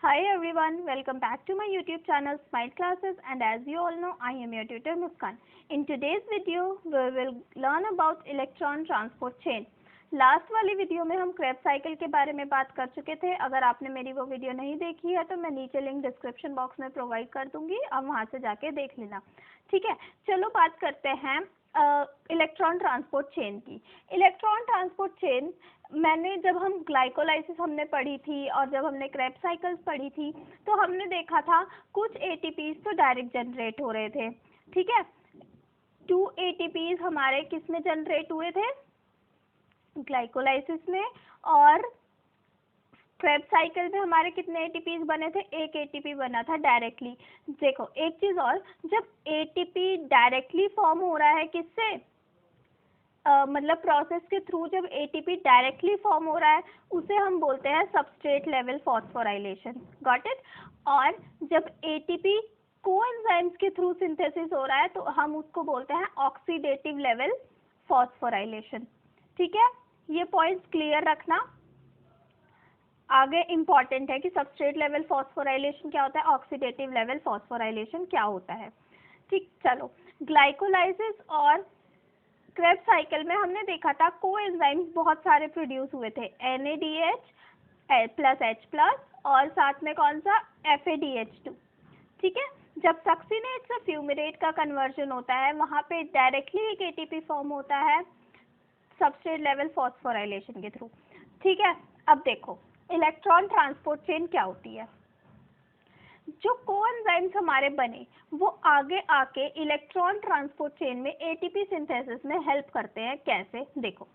Hi everyone, welcome back to my YouTube channel Smile Classes, and as you all know, I am your tutor Muskan. In today's video, we will learn about electron transport chain. Last वाली video में हम Krebs cycle के बारे में बात कर चुके थे। अगर आपने मेरी वो वीडियो नहीं देखी है तो मैं नीचे लिंक डिस्क्रिप्शन बॉक्स में प्रोवाइड कर दूंगी, आप वहां से जाके देख लेना। ठीक है, चलो बात करते हैं इलेक्ट्रॉन ट्रांसपोर्ट चेन की। इलेक्ट्रॉन ट्रांसपोर्ट चेन मैंने जब हम ग्लाइकोलाइसिस हमने पढ़ी थी और जब हमने क्रेब्स साइकिल्स पढ़ी थी तो हमने देखा था कुछ एटीपीज तो डायरेक्ट जनरेट हो रहे थे। ठीक है, 2 एटीपीज हमारे किस में जनरेट हुए थे? ग्लाइकोलाइसिस में। और क्रेब्स साइकिल में हमारे कितने एटीपीज बने थे? 1 एटीपी बना था डायरेक्टली। देखो एक चीज और, जब एटीपी डायरेक्टली फॉर्म हो रहा है किससे, मतलब प्रोसेस के थ्रू जब एटीपी डायरेक्टली फॉर्म हो रहा है उसे हम बोलते हैं substrate level phosphorylation. Got it? और जब एटीपी कोएंजाइम्स के थ्रू सिंथेसिस हो रहा है तो हम उसको बोलते हैं ऑक्सीडेटिव लेवल फॉस्फोराइलेशन। ठीक है, ये पॉइंट्स क्लियर रखना। आगे इंपॉर्टेंट है कि सबस्ट्रेट लेवल फॉस्फोराइलेशन क्या होता है, ऑक्सीडेटिव लेवल फॉस्फोराइलेशन क्या होता है। ठीक, चलो ग्लाइकोलाइसिस और क्रेब्स साइकिल में हमने देखा था कोएंजाइम्स बहुत सारे प्रोड्यूस हुए थे, NADH प्लस H+ और साथ में कौन सा, FADH2। ठीक है, जब सक्सिनेट से फ्यूमेरेट का कन्वर्जन होता है वहां पे डायरेक्टली एक एटीपी फॉर्म होता है सबस्ट्रेट लेवल फॉस्फोराइलेशन के थ्रू। ठीक है, अब देखो इलेक्ट्रॉन ट्रांसपोर्ट चेन क्या होती है। जो कोएंजाइम्स हमारे बने वो आगे आके इलेक्ट्रॉन ट्रांसपोर्ट चेन में एटीपी सिंथेसिस में हेल्प करते हैं। कैसे, देखो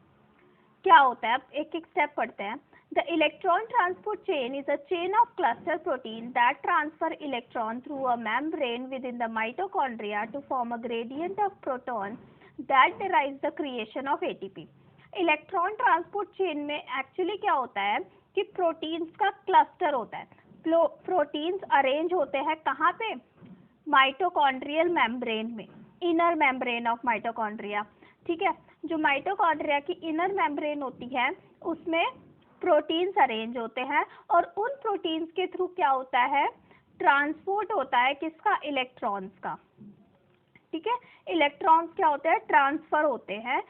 क्या होता है, अब एक एक स्टेप पढ़ते हैं। The electron transport chain is a chain of cluster protein that transfer electron through a membrane within the mitochondria to form a gradient of proton that derives the creation of ATP. Electron transport chain में actually क्या होता है कि proteins का cluster होता है। Proteins arrange होते हैं कहाँ पे, माइटोकॉन्ड्रियल मेम्ब्रेन में, इनर मेम्ब्रेन ऑफ माइटोकॉन्ड्रिया। ठीक है, जो माइटोकॉन्ड्रिया की इनर मेम्ब्रेन होती है उसमें प्रोटीन्स अरेंज होते हैं और उन प्रोटीन्स के थ्रू क्या होता है, ट्रांसपोर्ट होता है किसका, इलेक्ट्रॉन्स का। ठीक है, इलेक्ट्रॉन्स क्या होते हैं, ट्रांसफर होते हैं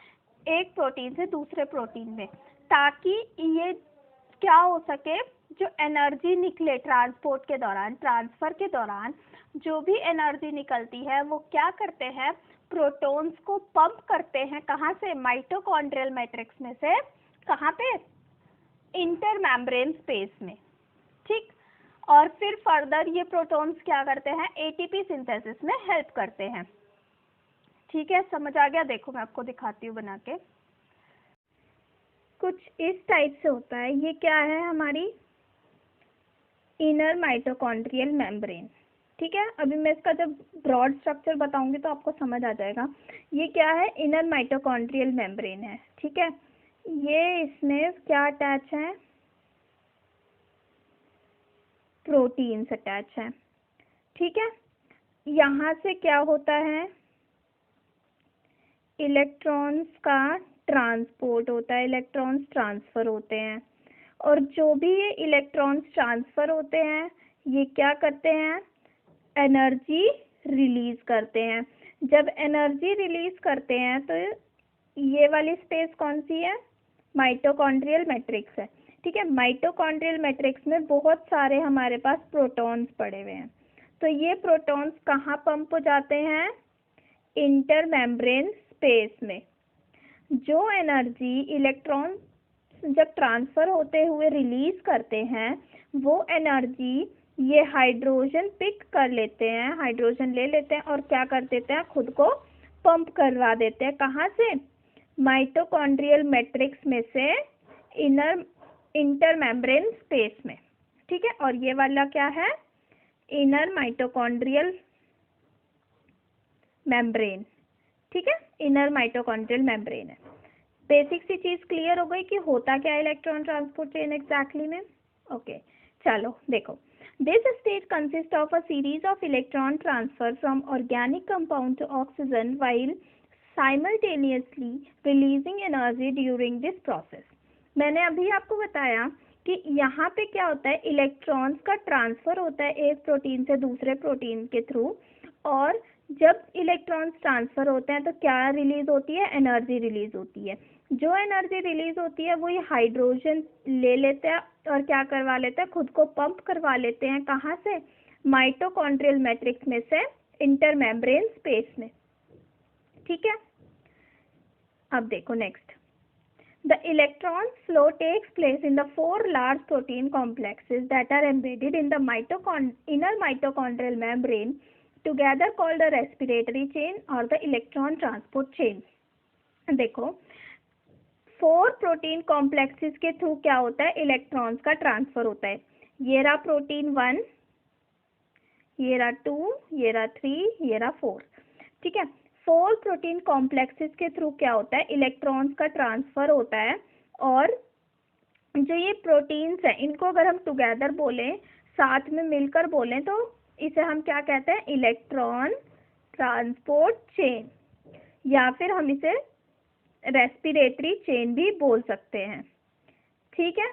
एक प्रोटीन से दूसरे प्रोटीन में, ताकि ये क्या हो सके, जो एनर्जी निकले ट्रांसपोर्ट के दौरान, ट्रांसफर के दौरान जो भी एनर्जी निकलती है वो क्या करते हैं, प्रोटॉन्स को पंप करते हैं। कहाँ से, माइटोकॉन्ड्रियल मैट्रिक्स में से, कहाँ पे, इंटर मेम्ब्रेन स्पेस में। ठीक, और फिर फर्दर ये प्रोटॉन्स क्या करते हैं, एटीपी सिंथेसिस में हेल्प करते हैं। ठीक है, समझ आ गया? देखो मैं आपको दिखाती हूँ बना के, कुछ इस टाइप से होता है। ये क्या है, हमारी इनर माइटोकॉन्ड्रियल मेम्ब्रेन। ठीक है, अभी मैं इसका जब ब्रॉड स्ट्रक्चर बताऊंगी तो आपको समझ आ जाएगा। ये क्या है, इनर माइटोकॉन्ड्रियल मेम्ब्रेन है। ठीक है, ये इसमें क्या अटैच है, प्रोटीन्स अटैच है। ठीक है, यहाँ से क्या होता है, इलेक्ट्रॉन्स का ट्रांसपोर्ट होता है, इलेक्ट्रॉन्स ट्रांसफर होते हैं। और जो भी ये इलेक्ट्रॉन्स ट्रांसफर होते हैं ये क्या करते हैं, एनर्जी रिलीज करते हैं। जब एनर्जी रिलीज करते हैं तो ये वाली स्पेस कौन सी है, माइटोकॉन्ड्रियल मैट्रिक्स है। ठीक है, माइटोकॉन्ड्रियल मैट्रिक्स में बहुत सारे हमारे पास प्रोटॉन्स पड़े हुए हैं। तो ये प्रोटॉन्स कहाँ पंप हो जाते हैं, इंटर मेम्ब्रेन स्पेस में। जो एनर्जी इलेक्ट्रॉन जब ट्रांसफर होते हुए रिलीज करते हैं वो एनर्जी ये हाइड्रोजन पिक कर लेते हैं, हाइड्रोजन ले लेते हैं और क्या कर देते हैं, खुद को पंप करवा देते हैं। कहाँ से, माइटोकॉन्ड्रियल मैट्रिक्स में से इंटर मेम्ब्रेन स्पेस में। ठीक है, और ये वाला क्या है, इनर माइटोकॉन्ड्रियल मेम्ब्रेन। ठीक है, इनर माइटोकॉन्ड्रियल मेम्ब्रेन है। बेसिक सी चीज क्लियर हो गई कि होता क्या है इलेक्ट्रॉन ट्रांसपोर्ट चेन एग्जैक्टली में। ओके, चलो देखो, this stage consist of a series of electron transfer from organic compound to oxygen while simultaneously releasing energy during this process. मैंने अभी आपको बताया कि यहाँ पे क्या होता है, इलेक्ट्रॉन्स का ट्रांसफर होता है एक प्रोटीन से दूसरे प्रोटीन के थ्रू, और जब इलेक्ट्रॉन्स ट्रांसफर होते हैं तो क्या रिलीज होती है, एनर्जी रिलीज होती है। जो एनर्जी रिलीज होती है वो ये हाइड्रोजन ले लेते हैं और क्या करवा लेते हैं, खुद को पंप करवा लेते हैं। कहाँ से, माइटोकॉन्ड्रियल मैट्रिक्स में से इंटरमेम्ब्रेन स्पेस में। ठीक है, अब देखो next, the electron flow takes place in the 4 large protein complexes that are embedded in the inner mitochondrial membrane, together called the respiratory chain or the electron transport chain। देखो 4 protein complexes के through क्या होता है, electrons का transfer होता है। ये रहा प्रोटीन 1, ये रहा 2, ये रहा 3, ये रहा 4। ठीक है, 4 प्रोटीन कॉम्प्लेक्सेस के थ्रू क्या होता है, इलेक्ट्रॉन्स का ट्रांसफर होता है। और जो ये प्रोटीन्स हैं इनको अगर हम टुगेदर बोलें, साथ में मिलकर बोलें, तो इसे हम क्या कहते हैं, इलेक्ट्रॉन ट्रांसपोर्ट चेन, या फिर हम इसे रेस्पिरेटरी चेन भी बोल सकते हैं। ठीक है,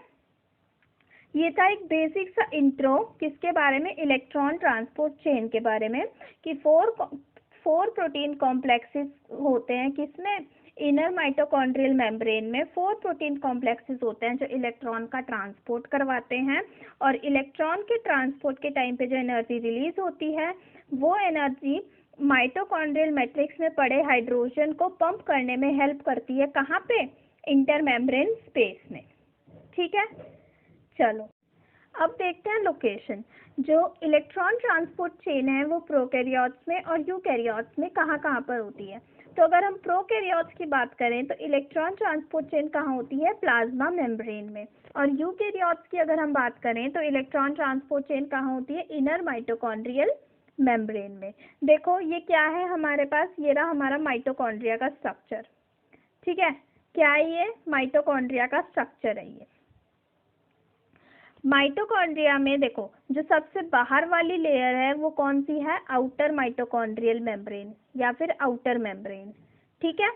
ये था एक बेसिक सा इंट्रो किसके बारे में, इलेक्ट्रॉन ट्रांसपोर्ट चेन के बारे में, कि 4 प्रोटीन कॉम्प्लेक्सेस होते हैं किसमें, इनर माइटोकॉन्ड्रियल मेम्ब्रेन में 4 प्रोटीन कॉम्प्लेक्सेस होते हैं जो इलेक्ट्रॉन का ट्रांसपोर्ट करवाते हैं। और इलेक्ट्रॉन के ट्रांसपोर्ट के टाइम पे जो एनर्जी रिलीज होती है वो एनर्जी माइटोकॉन्ड्रियल मैट्रिक्स में पड़े हाइड्रोजन को पंप करने में हेल्प करती है। कहाँ पे, इंटरमेम्ब्रेन स्पेस में। ठीक है, चलो अब देखते हैं लोकेशन। जो इलेक्ट्रॉन ट्रांसपोर्ट चेन है वो प्रोकैरियोट्स में और यूकैरियोट्स में कहाँ कहाँ पर होती है। तो अगर हम प्रोकैरियोट्स की बात करें तो इलेक्ट्रॉन ट्रांसपोर्ट चेन कहाँ होती है, प्लाज्मा मेम्ब्रेन में। और यूकैरियोट्स की अगर हम बात करें तो इलेक्ट्रॉन ट्रांसपोर्ट चेन कहाँ होती है, इनर माइटोकॉन्ड्रियल मेम्ब्रेन में। देखो ये क्या है हमारे पास, ये रहा हमारा माइटोकॉन्ड्रिया का स्ट्रक्चर। ठीक है, क्या है ये, माइटोकॉन्ड्रिया का स्ट्रक्चर है ये। माइटोकॉन्ड्रिया में देखो जो सबसे बाहर वाली लेयर है वो कौन सी है, आउटर माइटोकॉन्ड्रियल मेम्ब्रेन या फिर आउटर मेम्ब्रेन। ठीक है,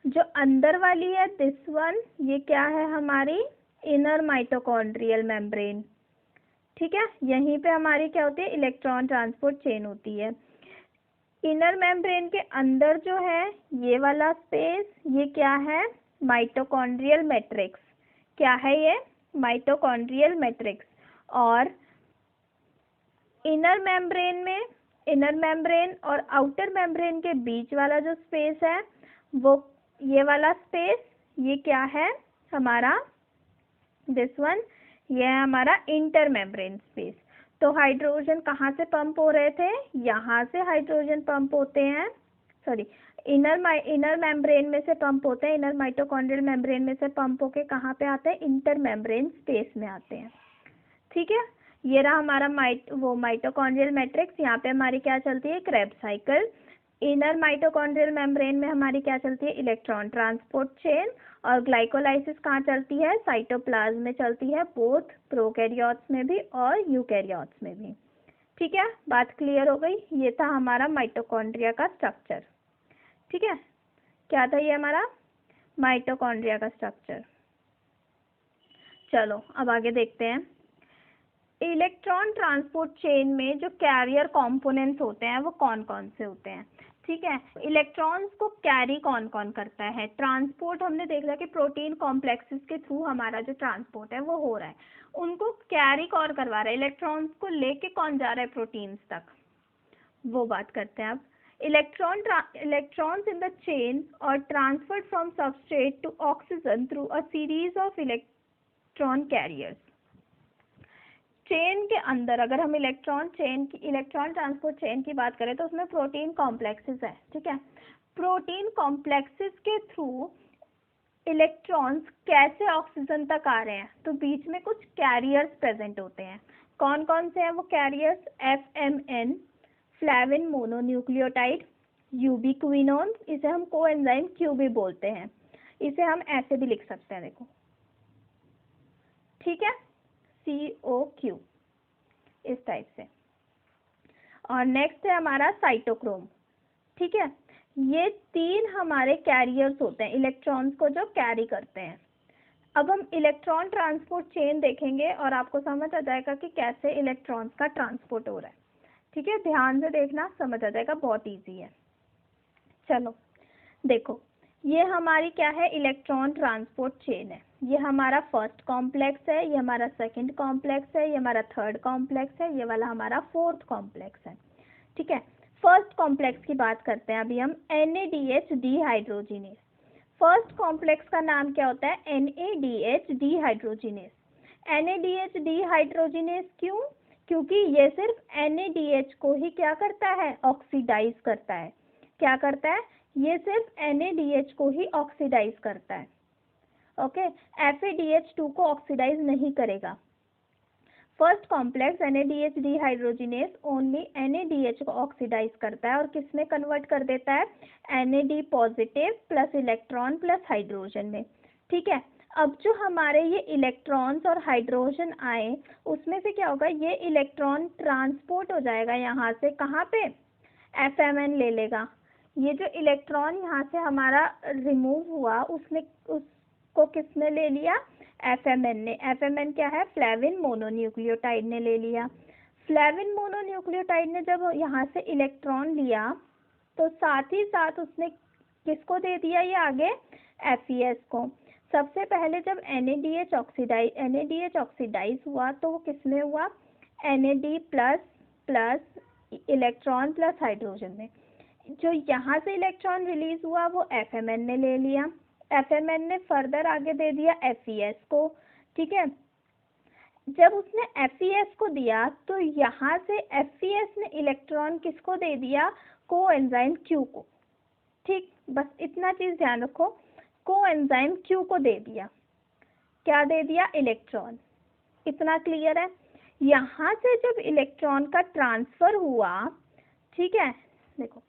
जो अंदर वाली है दिस वन, ये क्या है हमारी इनर माइटोकॉन्ड्रियल मेम्ब्रेन। ठीक है, यहीं पे हमारी क्या होती है, इलेक्ट्रॉन ट्रांसपोर्ट चेन होती है। इनर मेम्ब्रेन के अंदर जो है ये वाला स्पेस, ये क्या है, माइटोकॉन्ड्रियल मैट्रिक्स। क्या है ये, माइटोकॉन्ड्रियल मैट्रिक्स। और इनर मेम्ब्रेन और आउटर मेम्ब्रेन के बीच वाला जो स्पेस है वो ये वाला स्पेस, ये क्या है हमारा, दिस वन, ये है हमारा इंटर मेम्ब्रेन स्पेस। तो हाइड्रोजन कहाँ से पंप हो रहे थे, यहाँ से हाइड्रोजन पंप होते हैं, सॉरी इनर मेम्ब्रेन में से पंप होते हैं, इनर माइटोकॉन्ड्रियल मेम्ब्रेन में से पंप होके कहाँ पे आते हैं, इंटर मेम्ब्रेन स्पेस में आते हैं। ठीक है, ये रहा हमारा माइटोकॉन्ड्रियल मैट्रिक्स। यहाँ पे हमारी क्या चलती है, Krebs cycle. Inner mitochondrial membrane में हमारी क्या चलती है, इलेक्ट्रॉन ट्रांसपोर्ट चेन। और ग्लाइकोलाइसिस कहाँ चलती है, साइटोप्लाज्म में चलती है, बोथ प्रोकैरियोट्स में भी और यूकैरियोट्स में भी। ठीक है, बात क्लियर हो गई। ये था हमारा माइटोकॉन्ड्रिया का स्ट्रक्चर। ठीक है, क्या था ये हमारा माइटोकॉन्ड्रिया का स्ट्रक्चर। चलो अब आगे देखते हैं। इलेक्ट्रॉन ट्रांसपोर्ट चेन में जो कैरियर कंपोनेंट्स होते हैं वो कौन कौन से होते हैं। ठीक है, इलेक्ट्रॉन्स को कैरी कौन कौन करता है, ट्रांसपोर्ट हमने देख लिया कि प्रोटीन कॉम्प्लेक्सेस के थ्रू हमारा जो ट्रांसपोर्ट है वो हो रहा है। उनको कैरी कौन करवा रहा है, इलेक्ट्रॉन्स को लेके कौन जा रहा है प्रोटीन्स तक, वो बात करते हैं अब। Electrons in the chain are transferred from substrate to oxygen through a series of electron carriers। Chain के अंदर अगर हम इलेक्ट्रॉन ट्रांसपोर्ट चेन की बात करें तो उसमें प्रोटीन कॉम्प्लेक्सेस है। ठीक है, प्रोटीन कॉम्प्लेक्सेस के थ्रू इलेक्ट्रॉन्स कैसे ऑक्सीजन तक आ रहे हैं, तो बीच में कुछ कैरियर्स प्रेजेंट होते हैं। कौन कौन से हैं वो कैरियर्स, FMN फ्लैविन मोनोन्यूक्लियोटाइड, यूबिक्विनोन, इसे हम कोएंजाइम क्यू भी बोलते हैं, इसे हम ऐसे भी लिख सकते हैं, देखो। ठीक है, COQ इस टाइप से। और नेक्स्ट है हमारा साइटोक्रोम। ठीक है, ये 3 हमारे कैरियर्स होते हैं इलेक्ट्रॉन्स को जो कैरी करते हैं। अब हम इलेक्ट्रॉन ट्रांसपोर्ट चेन देखेंगे और आपको समझ आ जाएगा कि कैसे इलेक्ट्रॉन्स का ट्रांसपोर्ट हो रहा है। ठीक है, ध्यान से देखना, समझ आ जाएगा, बहुत इजी है। चलो देखो, ये हमारी क्या है, इलेक्ट्रॉन ट्रांसपोर्ट चेन है। ये हमारा फर्स्ट कॉम्प्लेक्स है, ये हमारा सेकंड कॉम्प्लेक्स है, ये हमारा थर्ड कॉम्प्लेक्स है, ये वाला हमारा फोर्थ कॉम्प्लेक्स है। ठीक है, फर्स्ट कॉम्प्लेक्स की बात करते हैं अभी हम, NADH डिहाइड्रोजिनेस। फर्स्ट कॉम्प्लेक्स का नाम क्या होता है, NADH डिहाइड्रोजिनेस। NADH डिहाइड्रोजिनेस क्यों? क्योंकि ये सिर्फ NADH को ही क्या करता है, ऑक्सीडाइज करता है। क्या करता है, ये सिर्फ NADH को ही ऑक्सीडाइज करता है। ओके, FADH2 को ऑक्सीडाइज नहीं करेगा। First complex NADH dehydrogenase only NADH को ऑक्सीडाइज करता है और किस में कन्वर्ट कर देता है, NAD positive plus electron plus hydrogen में। ठीक है, अब जो हमारे ये इलेक्ट्रॉन्स और हाइड्रोजन आए, उसमें से क्या होगा, ये इलेक्ट्रॉन ट्रांसपोर्ट हो जाएगा यहाँ से, कहाँ पे, FMN ले लेगा। ये जो इलेक्ट्रॉन यहाँ से हमारा रिमूव हुआ, उसने उसको किसने ले लिया, FMN ने। FMN क्या है, फ्लेविन मोनोन्यूक्लियोटाइड ने ले लिया। फ्लेविन मोनोन्यूक्लियोटाइड ने जब यहाँ से इलेक्ट्रॉन लिया तो साथ ही साथ उसने किसको दे दिया ये आगे, FES को। सबसे पहले जब NADH ऑक्सीडाइज हुआ तो वो किसमें हुआ, NAD plus plus electron plus hydrogen में। जो यहाँ से इलेक्ट्रॉन रिलीज हुआ वो FMN ने ले लिया। FMN ने फर्दर आगे दे दिया FES को। ठीक है, जब उसने FES को दिया तो यहाँ से FES ने इलेक्ट्रॉन किसको दे दिया, कोएंजाइम Q को। ठीक, बस इतना चीज ध्यान रखो, कोएंजाइम Q को दे दिया, क्या दे दिया, इलेक्ट्रॉन। इतना क्लियर है। यहाँ से जब इलेक्ट्रॉन का ट्रांसफर हुआ, ठीक है, देखो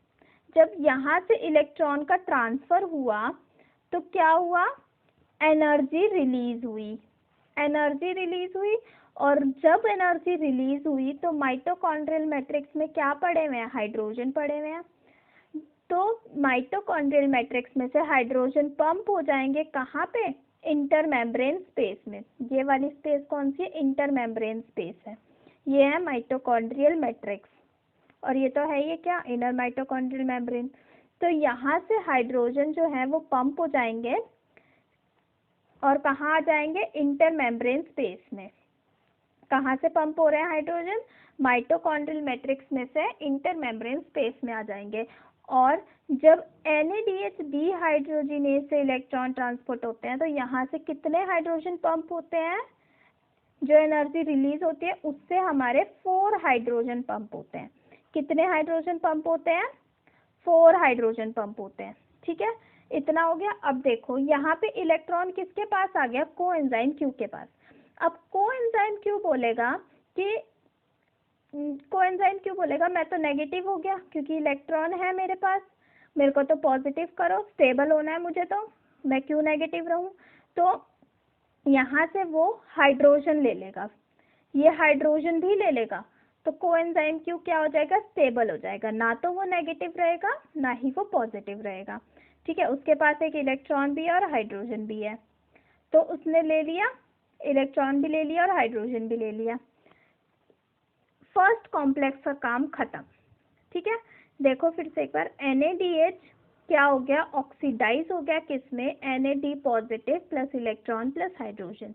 जब यहाँ से इलेक्ट्रॉन का ट्रांसफर हुआ तो क्या हुआ, एनर्जी रिलीज हुई। एनर्जी रिलीज हुई, और जब एनर्जी रिलीज हुई तो माइटोकॉन्ड्रियल मैट्रिक्स में क्या पड़े हुए हैं, हाइड्रोजन पड़े हुए हैं। तो माइटोकॉन्ड्रियल मैट्रिक्स में से हाइड्रोजन पंप हो जाएंगे कहाँ पे, इंटरमेम्ब्रेन स्पेस में। ये वाली स्पेस कौन सी है, इंटरमेम्ब्रेन स्पेस है। ये है माइटोकॉन्ड्रियल मैट्रिक्स, और ये तो है ये क्या, इनर माइटोकॉन्ड्रियल मेम्ब्रेन। तो यहाँ से हाइड्रोजन जो है वो पंप हो जाएंगे और कहाँ आ जाएंगे, इंटरमेम्ब्रेन स्पेस में। कहाँ से पंप हो रहे हैं हाइड्रोजन, माइटोकॉन्ड्रियल मैट्रिक्स में से इंटरमेम्ब्रेन स्पेस में आ जाएंगे। और जब NADH डिहाइड्रोजिनेस से इलेक्ट्रॉन ट्रांसपोर्ट होते हैं तो यहाँ से कितने हाइड्रोजन पंप होते हैं, जो एनर्जी रिलीज होती है उससे हमारे 4 हाइड्रोजन पंप होते हैं। कितने हाइड्रोजन पंप होते हैं, 4 हाइड्रोजन पंप होते हैं। ठीक है, इतना हो गया। अब देखो यहाँ पे इलेक्ट्रॉन किसके पास आ गया, कोएंजाइम Q के पास। अब कोएंजाइम Q बोलेगा कि कोएंजाइम Q बोलेगा मैं तो नेगेटिव हो गया क्योंकि इलेक्ट्रॉन है मेरे पास, मेरे को तो पॉजिटिव करो, स्टेबल होना है मुझे, तो मैं क्यों नेगेटिव रहूं। तो यहाँ से वो हाइड्रोजन ले लेगा, ये हाइड्रोजन भी ले लेगा, तो कोएंजाइम Q क्या हो जाएगा, स्टेबल हो जाएगा, ना तो वो नेगेटिव रहेगा ना ही वो पॉजिटिव रहेगा। ठीक है, उसके पास एक इलेक्ट्रॉन भी है और हाइड्रोजन भी है, तो उसने ले लिया, इलेक्ट्रॉन भी ले लिया और हाइड्रोजन भी ले लिया। फर्स्ट कॉम्प्लेक्स का काम खत्म। ठीक है, देखो फिर से एक बार, NADH क्या हो गया, ऑक्सीडाइज हो गया किसमें, NAD positive plus electron plus hydrogen.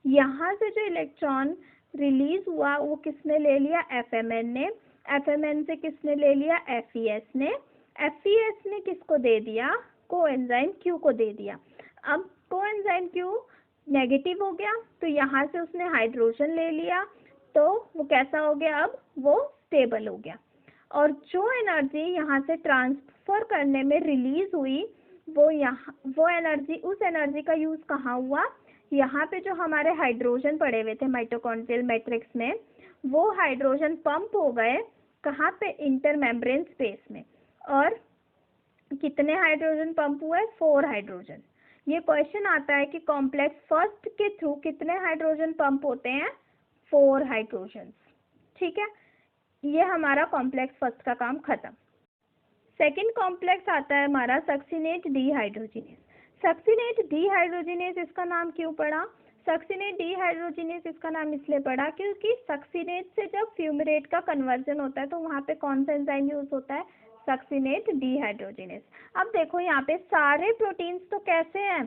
यहाँ से जो इलेक्ट्रॉन रिलीज हुआ वो किसने ले लिया, FMN ने। FMN से किसने ले लिया, FES ने। FES ने किसको दे दिया, कोएंजाइम Q को दे दिया। अब कोएंजाइम Q नेगेटिव हो गया तो यहाँ से उसने हाइड्रोजन ले लिया, तो वो कैसा हो गया, अब वो स्टेबल हो गया। और जो एनर्जी यहाँ से ट्रांसफर करने में रिलीज हुई वो एनर्जी, उस एनर्जी का यूज कहाँ हुआ, यहाँ पे जो हमारे हाइड्रोजन पड़े हुए थे माइटोकॉन्ड्रियल मैट्रिक्स में, वो हाइड्रोजन पंप हो गए कहाँ पे, इंटरमेम्ब्रेन स्पेस में। और कितने हाइड्रोजन पंप हुए, 4 हाइड्रोजन। ये क्वेश्चन आता है कि कॉम्प्लेक्स फर्स्ट के थ्रू कितने हाइड्रोजन पंप होते हैं, 4 हाइड्रोजन। ठीक है, ये हमारा कॉम्प्लेक्स फर्स्ट का काम खत्म। सेकेंड कॉम्प्लेक्स आता है हमारा सक्सिनेट डिहाइड्रोजिनेस। सक्सिनेट डीहाइड्रोजिनेज इसका नाम क्यों पड़ा? सक्सिनेट डीहाइड्रोजिनेज इसका नाम इसलिए पड़ा क्योंकि सक्सिनेट से जब फ्यूमेरेट का कन्वर्जन होता है तो वहाँ पे कौन सा एंजाइम यूज होता है? Succinate dehydrogenase. अब देखो यहाँ पे सारे प्रोटीन्स तो कैसे हैं?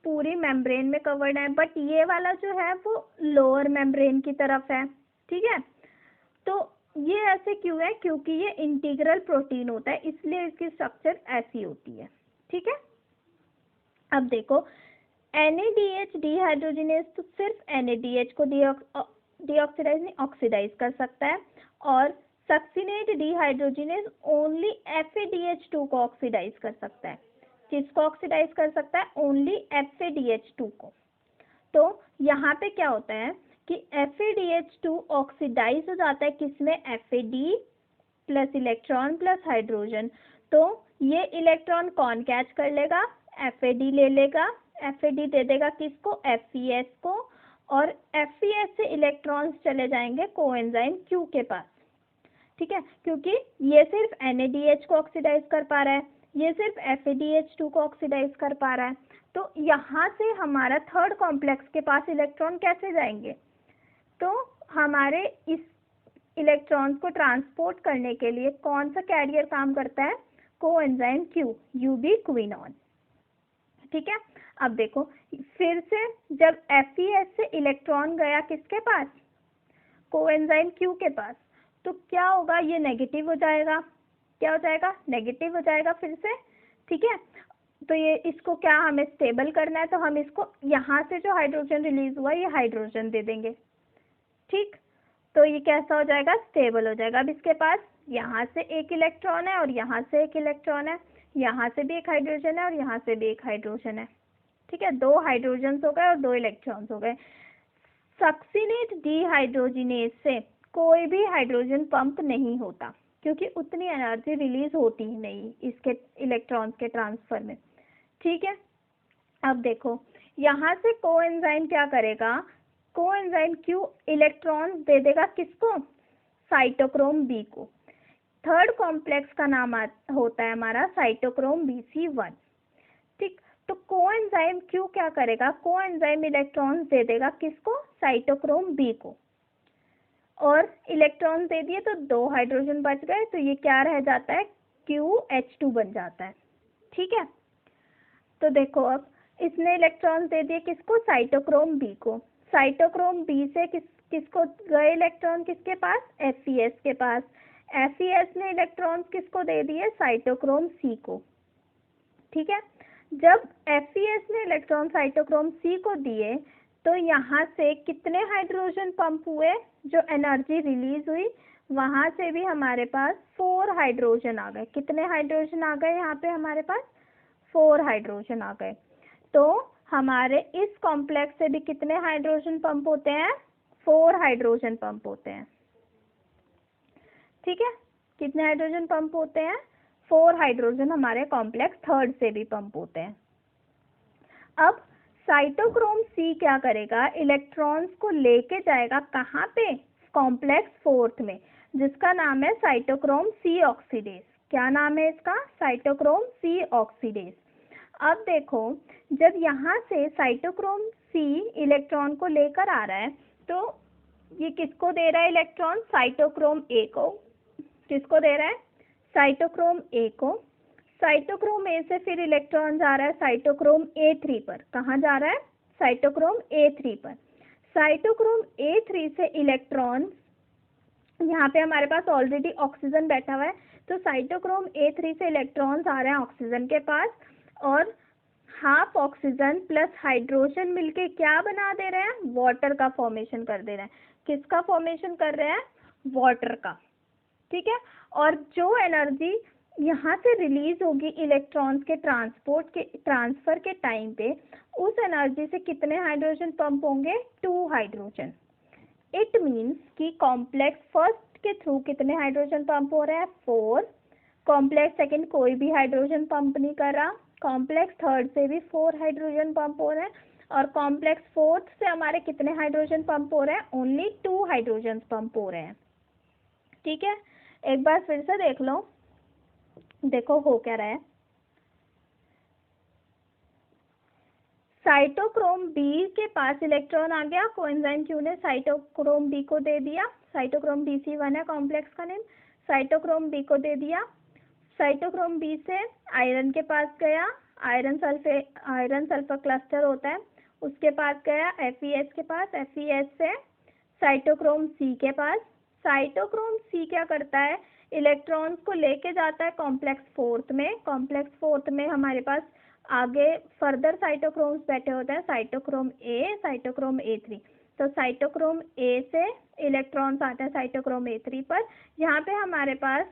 पूरी मेम्ब्रेन में कवर्ड है, बट ये वाला जो है वो लोअर मेम्ब्रेन की तरफ है, ठीक है। तो ये ऐसे क्यों है? क्योंकि ये इंटीग्रल प्रोटीन होता है, इसलिए इसकी स्ट्रक्चर ऐसी होती है, ठीक है। अब देखो NADH डीहाइड्रोजिनेज तो सिर्फ NADH को डीऑक्सीडाइज नहीं ऑक्सीडाइज कर सकता है, और सक्सिनेट डीहाइड्रोजिनेज ओनली FADH2 को ऑक्सीडाइज कर सकता है। किसको ऑक्सीडाइज कर सकता है? ओनली FADH2 को। तो यहाँ पे क्या होता है कि FADH2 ऑक्सीडाइज हो जाता है किसमें? FAD plus electron plus hydrogen. तो ये इलेक्ट्रॉन कौन कैच कर लेगा? FAD ले लेगा, FAD दे देगा किसको? FES को, और FES से इलेक्ट्रॉन्स चले जाएंगे कोएंजाइम Q के पास, ठीक है। क्योंकि ये सिर्फ NADH को ऑक्सीडाइज कर पा रहा है, ये सिर्फ FADH2 को ऑक्सीडाइज कर पा रहा है, तो यहाँ से हमारा थर्ड कॉम्प्लेक्स के पास इलेक्ट्रॉन कैसे जाएंगे? तो हमारे इस इलेक्ट्रॉन्स को ट्रांसपोर्ट करने के लिए कौन सा कैरियर काम करता है? कोएंजाइम Q, यूबीक्विनोन, ठीक है। अब देखो फिर से जब FES से इलेक्ट्रॉन गया किसके पास? कोएंजाइम Q के पास, तो क्या होगा? ये नेगेटिव हो जाएगा। क्या हो जाएगा? नेगेटिव हो जाएगा फिर से, ठीक है। तो ये इसको क्या हमें स्टेबल करना है, तो हम इसको यहाँ से जो हाइड्रोजन रिलीज हुआ ये हाइड्रोजन दे देंगे, ठीक। तो ये कैसा हो जाएगा? स्टेबल हो जाएगा। अब इसके पास यहाँ से एक इलेक्ट्रॉन है और यहाँ से एक इलेक्ट्रॉन है, यहाँ से भी एक हाइड्रोजन है और यहाँ से भी एक हाइड्रोजन है, ठीक है। 2 हाइड्रोजन हो गए और 2 इलेक्ट्रॉन्स हो गए। सक्सिनेट डीहाइड्रोजिनेज से कोई भी हाइड्रोजन पंप नहीं होता क्योंकि उतनी एनर्जी रिलीज होती ही नहीं इसके इलेक्ट्रॉन्स के ट्रांसफर में, ठीक है। अब देखो यहाँ से कोएंजाइम क्या करेगा? कोएंजाइम Q इलेक्ट्रॉन्स दे देगा किसको? साइटोक्रोम B को। थर्ड कॉम्प्लेक्स का नाम होता है हमारा साइटोक्रोम BC1, ठीक। तो कोएंजाइम Q क्या करेगा? कोएंजाइम इलेक्ट्रॉन्स दे देगा किसको? साइटोक्रोम B को, और इलेक्ट्रॉन दे दिए तो 2 हाइड्रोजन बच गए, तो ये क्या रह जाता है? QH2 बन जाता है, ठीक है। तो देखो अब इसने इलेक्ट्रॉन दे दिए किसको? साइटोक्रोम B को। साइटोक्रोम B से किसको गए इलेक्ट्रॉन? किसके पास? FES के पास। FES ने इलेक्ट्रॉन किसको दे दिए? साइटोक्रोम C को, ठीक है। जब FES ने इलेक्ट्रॉन साइटोक्रोम C को दिए तो यहाँ से कितने हाइड्रोजन पंप हुए? जो एनर्जी रिलीज हुई वहां से भी हमारे पास 4 हाइड्रोजन आ गए। कितने हाइड्रोजन आ गए यहाँ पे हमारे पास? 4 हाइड्रोजन आ गए। तो हमारे इस कॉम्प्लेक्स से भी कितने हाइड्रोजन पंप होते हैं? 4 हाइड्रोजन पंप होते हैं, ठीक है। कितने हाइड्रोजन पंप होते हैं? 4 हाइड्रोजन हमारे कॉम्प्लेक्स थर्ड से भी पंप होते हैं। अब साइटोक्रोम C क्या करेगा? इलेक्ट्रॉन्स को लेके जाएगा कहाँ पे? कॉम्प्लेक्स फोर्थ में, जिसका नाम है साइटोक्रोम C ऑक्सीडेज। क्या नाम है इसका? Cytochrome C oxidase. अब देखो जब यहाँ से साइटोक्रोम C इलेक्ट्रॉन को लेकर आ रहा है तो ये किसको दे रहा है इलेक्ट्रॉन? साइटोक्रोम A को। किसको दे रहा है? साइटोक्रोम A को। साइटोक्रोम A से फिर इलेक्ट्रॉन जा रहा है साइटोक्रोम A3 पर। कहाँ जा रहा है? साइटोक्रोम A3 पर। साइटोक्रोम A3 से इलेक्ट्रॉन, यहाँ पे हमारे पास ऑलरेडी ऑक्सीजन बैठा हुआ है, तो साइटोक्रोम A3 से इलेक्ट्रॉन्स आ रहे हैं ऑक्सीजन के पास, और हाफ ऑक्सीजन प्लस हाइड्रोजन मिलके क्या बना दे रहे हैं? वाटर का फॉर्मेशन कर दे रहे हैं। किसका फॉर्मेशन कर रहे हैं? वाटर का, ठीक है। और जो एनर्जी यहाँ से रिलीज होगी इलेक्ट्रॉन्स के ट्रांसफर के टाइम पे, उस एनर्जी से कितने हाइड्रोजन पंप होंगे? 2 हाइड्रोजन। इट मीन्स कि कॉम्प्लेक्स फर्स्ट के थ्रू कितने हाइड्रोजन पंप हो रहे हैं? 4। कॉम्प्लेक्स सेकंड कोई भी हाइड्रोजन पंप नहीं कर रहा। कॉम्प्लेक्स थर्ड से भी 4 हाइड्रोजन पंप हो रहे हैं, और कॉम्प्लेक्स फोर्थ से हमारे कितने हाइड्रोजन पंप हो रहे हैं? ओनली 2 हाइड्रोजन पंप हो रहे हैं, ठीक है। एक बार फिर से देख लो, देखो हो क्या रहा है। साइटोक्रोम बी के पास इलेक्ट्रॉन आ गया, कोएंजाइम क्यू ने साइटोक्रोम बी को दे दिया, साइटोक्रोम BC1 है कॉम्प्लेक्स का नेम, साइटोक्रोम बी को दे दिया। साइटोक्रोम बी से आयरन के पास गया, आयरन सल्फर क्लस्टर होता है, उसके पास गया FeS के पास, FeS से साइटोक्रोम सी के पास। साइटोक्रोम सी क्या करता है, इलेक्ट्रॉन्स को लेके जाता है कॉम्प्लेक्स फोर्थ में। कॉम्प्लेक्स फोर्थ में हमारे पास आगे फर्दर साइटोक्रोम्स बैठे होते हैं, साइटोक्रोम ए, साइटोक्रोम A3। तो साइटोक्रोम ए से इलेक्ट्रॉन्स आते हैं साइटोक्रोम A3 पर। यहाँ पे हमारे पास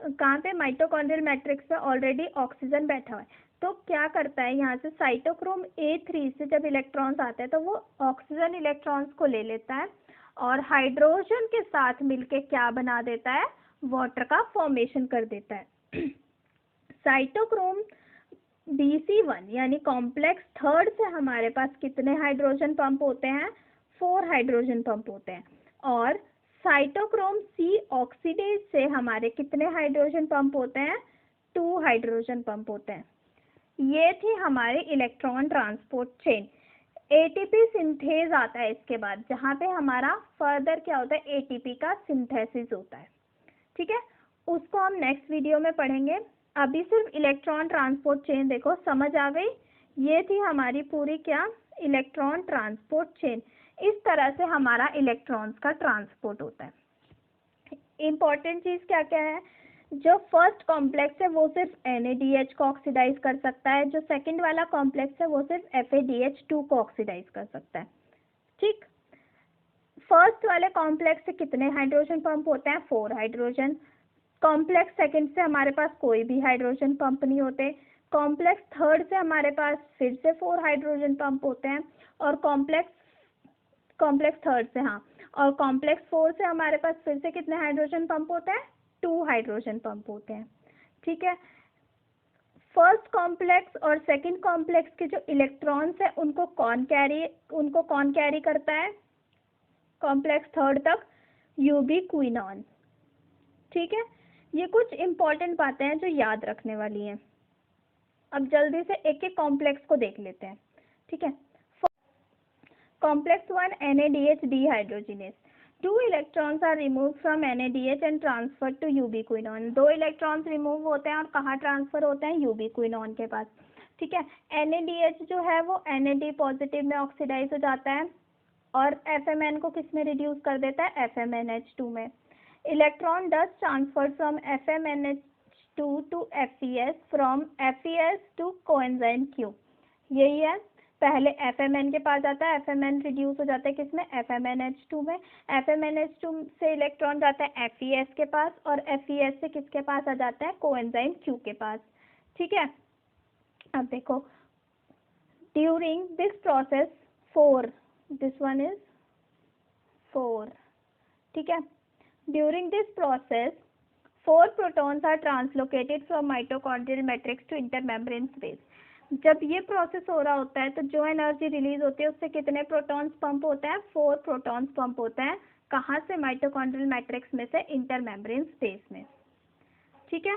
कहाँ पे, माइटोकॉन्ड्रियल मैट्रिक्स पे ऑलरेडी ऑक्सीजन बैठा हुआ है। तो क्या करता है, यहाँ से साइटोक्रोम A3 से जब इलेक्ट्रॉन्स आते हैं तो वो ऑक्सीजन इलेक्ट्रॉन्स को ले लेता है और हाइड्रोजन के साथ मिलके क्या बना देता है, वाटर का फॉर्मेशन कर देता है। साइटोक्रोम BC1 यानी कॉम्प्लेक्स थर्ड से हमारे पास कितने हाइड्रोजन पंप होते हैं, 4 हाइड्रोजन पंप होते हैं। और साइटोक्रोम C ऑक्सीडेज से हमारे कितने हाइड्रोजन पंप होते हैं, 2 हाइड्रोजन पंप होते हैं। ये थी हमारी electron transport chain. ATP synthase आता है इसके बाद, जहाँ पे हमारा फर्दर क्या होता है, ATP का सिंथेसिस होता है। ठीक है, उसको हम नेक्स्ट वीडियो में पढ़ेंगे। अभी सिर्फ इलेक्ट्रॉन ट्रांसपोर्ट चेन देखो, समझ आ गई। ये थी हमारी पूरी क्या, इलेक्ट्रॉन ट्रांसपोर्ट चेन। इस तरह से हमारा इलेक्ट्रॉन्स का ट्रांसपोर्ट होता है। इम्पॉर्टेंट चीज क्या क्या है, जो फर्स्ट कॉम्प्लेक्स है वो सिर्फ NADH को ऑक्सीडाइज कर सकता है, जो सेकंड वाला कॉम्प्लेक्स है वो सिर्फ FADH2 को ऑक्सीडाइज कर सकता है। ठीक, फर्स्ट वाले कॉम्प्लेक्स से कितने हाइड्रोजन पंप होते हैं, 4 हाइड्रोजन। कॉम्प्लेक्स सेकंड से हमारे पास कोई भी हाइड्रोजन पंप नहीं होते। कॉम्प्लेक्स थर्ड से हमारे पास फिर से 4 हाइड्रोजन पंप होते हैं। और कॉम्प्लेक्स थर्ड से, हाँ, और कॉम्प्लेक्स 4 से हमारे पास फिर से कितने हाइड्रोजन पंप होते हैं, 2 हाइड्रोजन पंप होते हैं। ठीक है, फर्स्ट कॉम्प्लेक्स और सेकंड कॉम्प्लेक्स के जो इलेक्ट्रॉन्स है उनको कौन कैरी करता है कॉम्प्लेक्स थर्ड तक, यूबिक्विनॉन। ठीक है, ये कुछ इंपॉर्टेंट बातें हैं जो याद रखने वाली हैं। अब जल्दी से एक एक कॉम्प्लेक्स को देख लेते हैं। ठीक है, complex 1 NADH dehydrogenase। 2 electrons are removed from NADH and transferred to ubiquinone। 2 electrons remove होते हैं और कहाँ ट्रांसफर होते हैं, यूबिक्विनोन के पास। ठीक है, NADH जो है वो NAD पॉजिटिव में ऑक्सीडाइज हो जाता है और FMN को किस में रिड्यूस कर देता है, FMNH2 में। Electron does transfer from FMNH2 to FeS, from FeS to coenzyme Q। यही है, पहले FMN के पास जाता है, FMN रिड्यूस हो जाता है किसमें, FMNH2 में। FMNH2 से इलेक्ट्रॉन जाता है FeS के पास और FeS से किसके पास आ जाता है, कोएंजाइम Q के पास। ठीक है, अब देखो, during this process 4, this one is 4। ठीक है, during this process 4 protons are translocated from mitochondrial matrix to intermembrane space. जब ये प्रोसेस हो रहा होता है तो जो एनर्जी रिलीज होती है उससे कितने प्रोटॉन्स पंप होते हैं, 4 प्रोटॉन्स पंप होते हैं। कहाँ से, माइटोकॉन्ड्रियल मैट्रिक्स में से इंटरमेम्ब्रेन स्पेस में। ठीक है,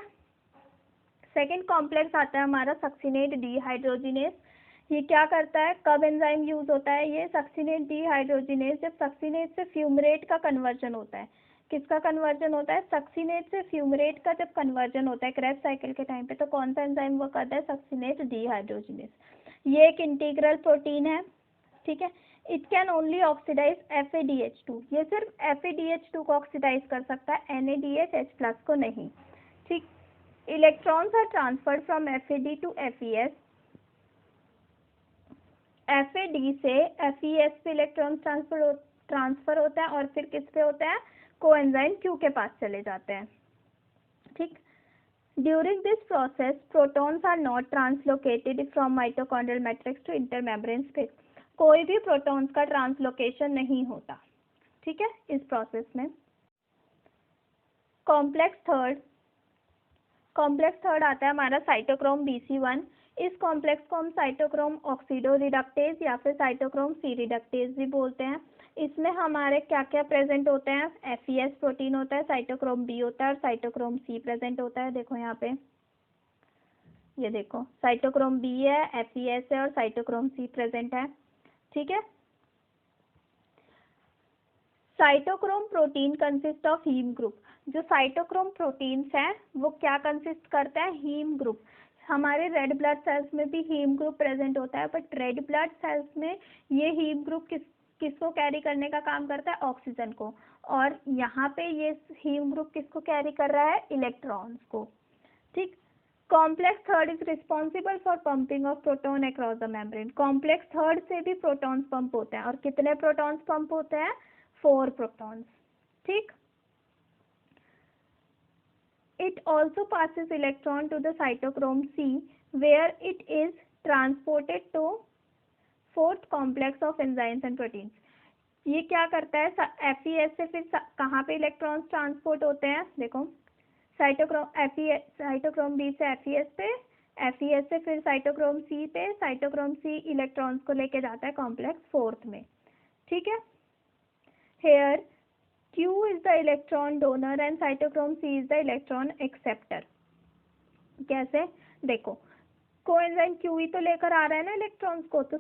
सेकेंड कॉम्प्लेक्स आता है हमारा सक्सिनेट डीहाइड्रोजिनेस। ये क्या करता है, कब एंजाइम यूज होता है, ये सक्सिनेट डीहाइड्रोजिनेस जब सक्सिनेट से फ्यूमरेट का कन्वर्जन होता है। किसका कन्वर्जन होता है, सक्सिनेट से फ्यूमरेट का जब कन्वर्जन होता है क्रेब्स साइकिल के टाइम पे, तो कौन सा एंजाइम वर्क करता है, सक्सिनेट डीहाइड्रोजिनेस। ये एक इंटीग्रल प्रोटीन है। ठीक है, it can only oxidise FADH2। ये सिर्फ FADH2 को ऑक्सीडाइज कर सकता है, NADH+ को नहीं। ठीक, electrons are transferred from FAD to FeS। FAD से FeS पे इलेक्ट्रॉन ट्रांसफर होता है और फिर किस पे होता है, कोएंजाइम Q के पास चले जाते हैं। ठीक, during this process protons are not translocated from mitochondrial matrix to intermembrane space. कोई भी प्रोटॉन्स का ट्रांसलोकेशन नहीं होता। ठीक है, इस प्रोसेस में कॉम्प्लेक्स थर्ड आता है हमारा साइटोक्रोम BC1। इस कॉम्प्लेक्स को हम साइटोक्रोम ऑक्सीडो रिडक्टेज या फिर साइटोक्रोम C रिडक्टेज भी बोलते हैं। इसमें हमारे क्या क्या प्रेजेंट होते हैं, FeS प्रोटीन होता है, साइटोक्रोम B होता है और साइटोक्रोम C प्रेजेंट होता है। देखो यहाँ पे ये देखो साइटोक्रोम बी है, FeS है और साइटोक्रोम सी प्रेजेंट है। ठीक है। Cytochrome protein consist of heme group. जो साइटोक्रोम प्रोटीन्स हैं वो क्या कंसिस्ट करते हैं? Heme group. हमारे रेड ब्लड सेल्स में भी हीम ग्रुप प्रेजेंट होता है, बट रेड ब्लड सेल्स में ये हीम ग्रुप किसको कैरी करने का काम करता है? ऑक्सीजन को। और यहाँ पे ये हीम ग्रुप किसको कैरी कर रहा है? इलेक्ट्रॉन्स को। ठीक। Complex third is responsible for pumping of proton across the membrane. Complex third से भी प्रोटॉन्स पंप होते हैं, और कितने प्रोटॉन्स पंप होते हैं? 4 प्रोटॉन्स। ठीक। It also passes electron to the cytochrome C where it is transported to fourth complex of enzymes and proteins. ये क्या करता है? FeS से फिर कहाँ पे इलेक्ट्रॉन्स ट्रांसपोर्ट होते हैं? देखो साइटोक्रोम बी से FeS पे, FeS से फिर साइटोक्रोम सी पे, साइटोक्रोम सी इलेक्ट्रॉन्स को लेके जाता है कॉम्प्लेक्स फोर्थ में। ठीक है। Here Q is the electron donor and cytochrome C is the electron acceptor. कैसे? देखो कोएंजाइम Q ही तो लेकर आ रहा है ना इलेक्ट्रॉन्स को, तो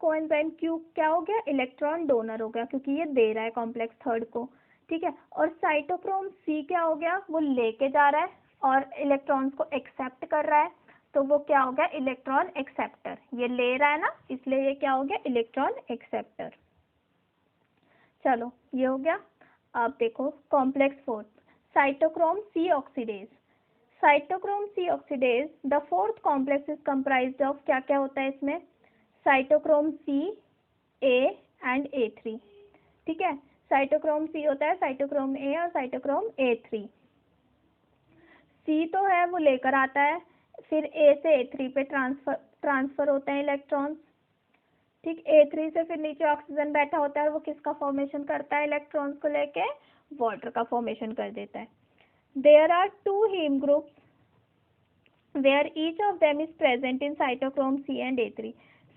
कोएंजाइम Q क्या हो गया? इलेक्ट्रॉन डोनर हो गया, क्योंकि ये दे रहा है कॉम्प्लेक्स थर्ड को। ठीक है। और साइटोक्रोम C क्या हो गया? वो लेके जा रहा है और इलेक्ट्रॉन्स को एक्सेप्ट कर रहा है, तो वो क्या हो गया? Electron acceptor. ये ले रहा है ना, इसलिए ये क्या हो गया? Electron acceptor. चलो ये हो गया। अब देखो complex fourth, cytochrome C oxidase. Cytochrome C oxidase the fourth complex is comprised of, क्या क्या होता है इसमें? Cytochrome C, A and A3। ठीक है। साइटोक्रोम सी होता है साइटोक्रोम ए और साइटोक्रोम A3। सी तो है वो लेकर आता है, फिर ए से A3 पे ट्रांसफर होते हैं इलेक्ट्रॉन्स। ठीक। A3 से फिर नीचे ऑक्सीजन बैठा होता है और वो किसका फॉर्मेशन करता है? इलेक्ट्रॉन्स को लेके वाटर का फॉर्मेशन कर देता है। There are 2 heme groups where each of them is present in cytochrome C and A3।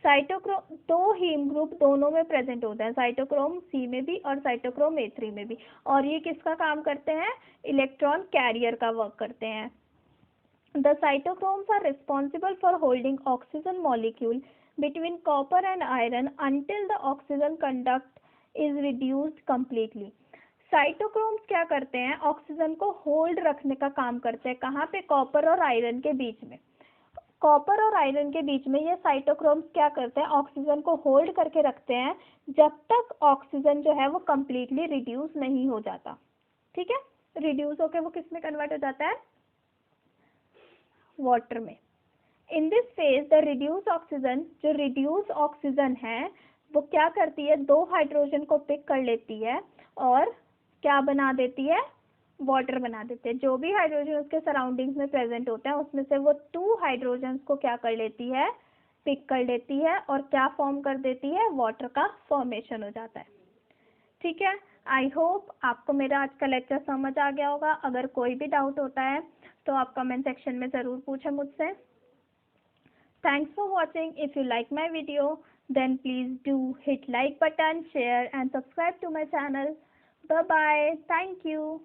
Cytochrome 2 heme group दोनों में प्रेजेंट होता है, साइटोक्रोम सी में भी और साइटोक्रोम A3 में भी। और ये किसका काम करते हैं? इलेक्ट्रॉन कैरियर का वर्क करते हैं। The cytochromes are responsible for holding oxygen molecule between copper and iron until the oxygen conduct is reduced completely. Cytochromes क्या करते हैं? ऑक्सीजन को होल्ड रखने का काम करते हैं। कहाँ पे? कॉपर और आयरन के बीच में। कॉपर और आयरन के बीच में ये साइटोक्रोम्स क्या करते हैं? ऑक्सीजन को होल्ड करके रखते हैं जब तक ऑक्सीजन जो है वो कंप्लीटली रिड्यूस नहीं हो जाता। ठीक है। रिड्यूस होकर वो किस में कन्वर्ट हो जाता है? वाटर में। In this phase the reduce oxygen, जो रिड्यूस ऑक्सीजन है वो क्या करती है? 2 हाइड्रोजन को पिक कर लेती है और क्या बना देती है? वाटर बना देते हैं। जो भी हाइड्रोजन उसके सराउंडिंग्स में प्रेजेंट होते हैं उसमें से वो 2 हाइड्रोजन को क्या कर लेती है? पिक कर लेती है और क्या फॉर्म कर देती है? वाटर का फॉर्मेशन हो जाता है। ठीक है। आई होप आपको मेरा आज का लेक्चर समझ आ गया होगा। अगर कोई भी डाउट होता है तो आप कमेंट सेक्शन में ज़रूर पूछें मुझसे। Thanks for watching. If you like my video then please do hit like button, share and subscribe to my channel. Bye bye. Thank you.